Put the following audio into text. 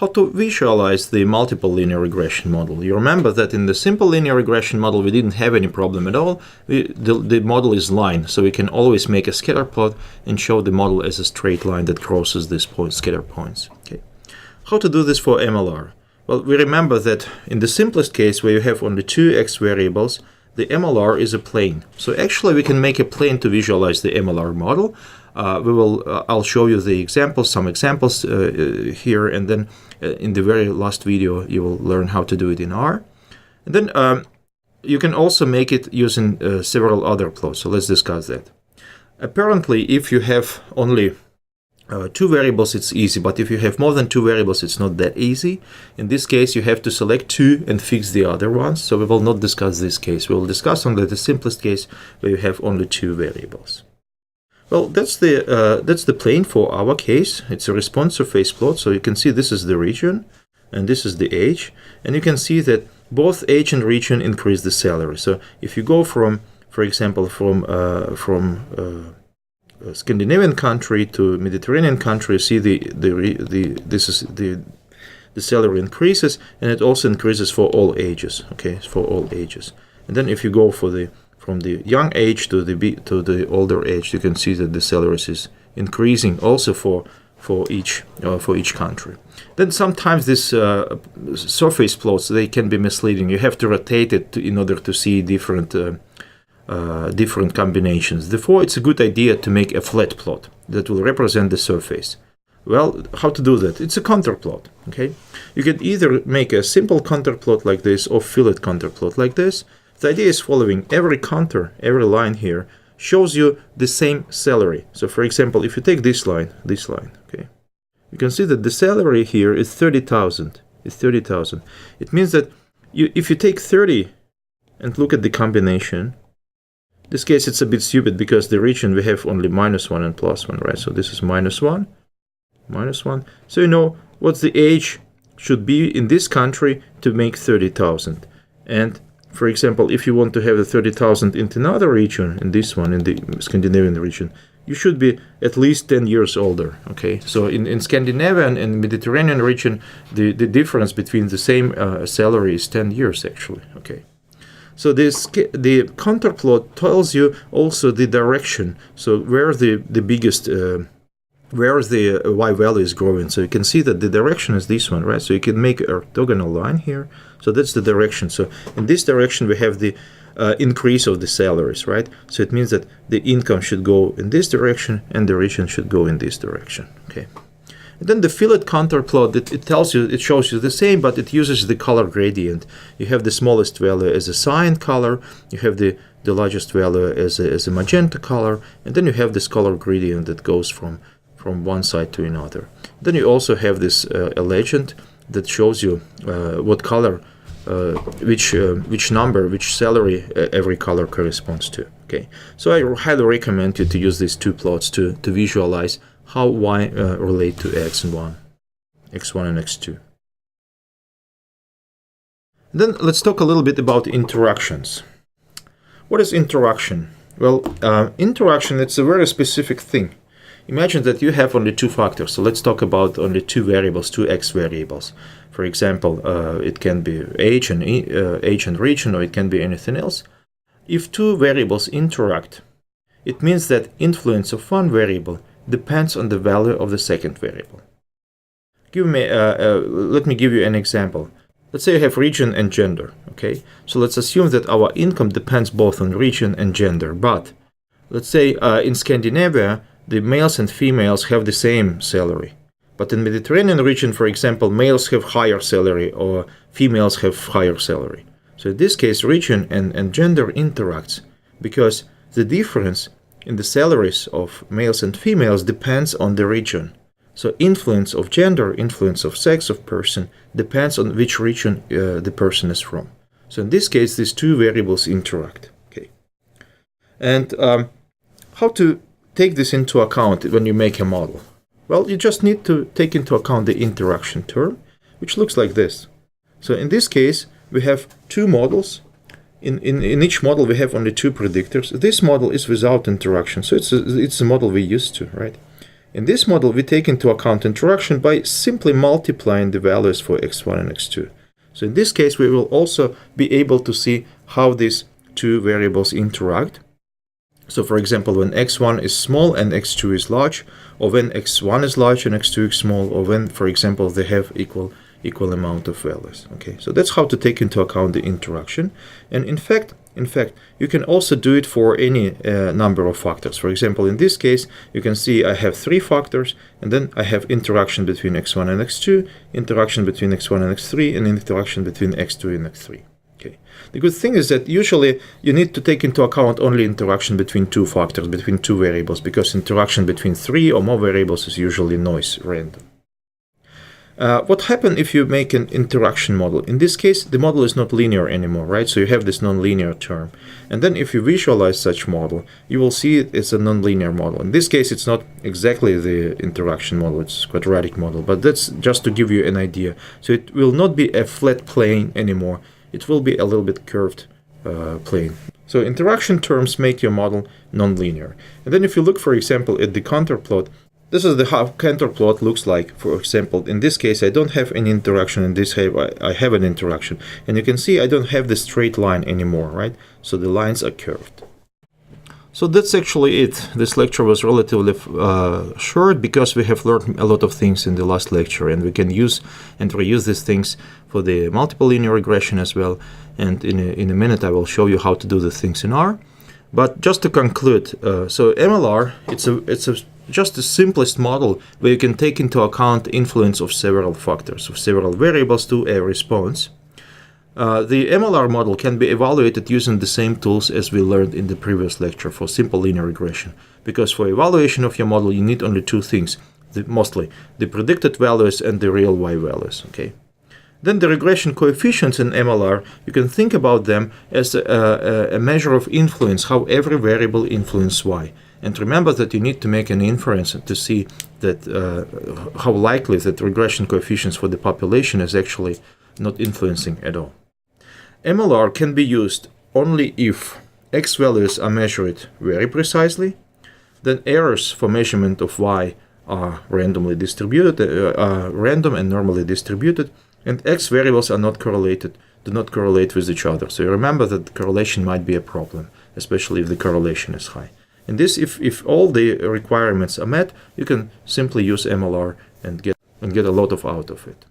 how to visualize the multiple linear regression model. You remember that in the simple linear regression model, we didn't have any problem at all. The model is line, so we can always make a scatter plot and show the model as a straight line that crosses these scatter points. Okay. How to do this for MLR? Well, we remember that in the simplest case, where you have only two x variables, the MLR is a plane. So actually, we can make a plane to visualize the MLR model. I'll show you the examples, some examples here, and then in the very last video you will learn how to do it in R. And then you can also make it using several other plots. So let's discuss that. Apparently, if you have only two variables, it's easy, but if you have more than two variables, it's not that easy. In this case, you have to select two and fix the other ones. So we will not discuss this case. We will discuss only the simplest case where you have only two variables. Well, that's the plane for our case. It's a response surface plot. So you can see this is the region and this is the age. And you can see that both age and region increase the salary. So if you go from, for example, from Scandinavian country to Mediterranean country, you see the salary increases, and it also increases for all ages. Okay, for all ages. And then if you go from the young age to the older age, you can see that the salaries is increasing also for each country. Then sometimes this surface plots, they can be misleading. You have to rotate it in order to see different combinations. Therefore, it's a good idea to make a flat plot that will represent the surface. Well, how to do that? It's a contour plot. Okay, you can either make a simple contour plot like this or fillet contour plot like this. The idea is following: every contour, every line here shows you the same salary. So for example, if you take this line, okay, you can see that the salary here is 30,000. It's 30,000. It means that if you take 30 and look at the combination, in this case it's a bit stupid because the region we have only -1 and +1, right? So this is -1, -1. So you know what the age should be in this country to make 30,000. And for example, if you want to have the 30,000 in another region, in this one, in the Scandinavian region, you should be at least 10 years older. Okay, so in Scandinavian and Mediterranean region, the difference between the same salary is 10 years actually. Okay, so the contour plot tells you also the direction. So where the biggest where the y value is growing. So you can see that the direction is this one, right? So you can make an orthogonal line here. So that's the direction. So in this direction, we have the increase of the salaries, right? So it means that the income should go in this direction and the region should go in this direction, okay? And then the fillet contour plot, it tells you, it shows you the same, but it uses the color gradient. You have the smallest value as a cyan color, you have the largest value as a magenta color, and then you have this color gradient that goes from one side to another. Then you also have this a legend that shows you what color, which number, which salary every color corresponds to. Okay, so I highly recommend you to use these two plots to visualize how y relate to x and x1 and x2. Then let's talk a little bit about interactions. What is interaction? Well, interaction, it's a very specific thing. Imagine that you have only two factors. So let's talk about only two variables, two x variables. For example, it can be age and region, or it can be anything else. If two variables interact, it means that influence of one variable depends on the value of the second variable. Let me give you an example. Let's say you have region and gender. Okay, so let's assume that our income depends both on region and gender. But let's say in Scandinavia, the males and females have the same salary. But in Mediterranean region, for example, males have higher salary or females have higher salary. So in this case, region and gender interacts because the difference in the salaries of males and females depends on the region. So influence of gender, influence of sex of person depends on which region the person is from. So in this case, these two variables interact. Okay, and how to take this into account when you make a model? Well, you just need to take into account the interaction term, which looks like this. So in this case, we have two models. In each model, we have only two predictors. This model is without interaction, so it's a model we used to, right? In this model, we take into account interaction by simply multiplying the values for x1 and x2. So in this case, we will also be able to see how these two variables interact. So for example, when x1 is small and x2 is large, or when x1 is large and x2 is small, or when, for example, they have equal amount of values. Okay, so that's how to take into account the interaction. And in fact, you can also do it for any number of factors. For example, in this case, you can see I have 3 factors, and then I have interaction between x1 and x2, interaction between x1 and x3, and interaction between x2 and x3. Okay. The good thing is that usually you need to take into account only interaction between 2 factors, between 2 variables, because interaction between 3 or more variables is usually noise, random. What happens if you make an interaction model? In this case, the model is not linear anymore, right? So you have this nonlinear term. And then if you visualize such model, you will see it's a nonlinear model. In this case, it's not exactly the interaction model, it's quadratic model, but that's just to give you an idea. So it will not be a flat plane anymore. It will be a little bit curved plane. So interaction terms make your model nonlinear. And then if you look, for example, at the contour plot, this is how contour plot looks like. For example, in this case, I don't have any interaction. In this case, I have an interaction. And you can see I don't have the straight line anymore, right? So the lines are curved. So that's actually it. This lecture was relatively short because we have learned a lot of things in the last lecture, and we can use and reuse these things for the multiple linear regression as well. And in a minute, I will show you how to do the things in R. But just to conclude, so MLR, it's just the simplest model where you can take into account influence of several factors, of several variables to a response. The MLR model can be evaluated using the same tools as we learned in the previous lecture for simple linear regression, because for evaluation of your model you need only 2 things, mostly the predicted values and the real y values. Okay. Then the regression coefficients in MLR, you can think about them as a measure of influence, how every variable influences y. And remember that you need to make an inference to see that how likely that regression coefficients for the population is actually not influencing at all. MLR can be used only if x values are measured very precisely, then errors for measurement of y are randomly distributed, random and normally distributed, and x variables are not correlated, do not correlate with each other. So you remember that correlation might be a problem, especially if the correlation is high. And this, if all the requirements are met, you can simply use MLR and get a lot out of it.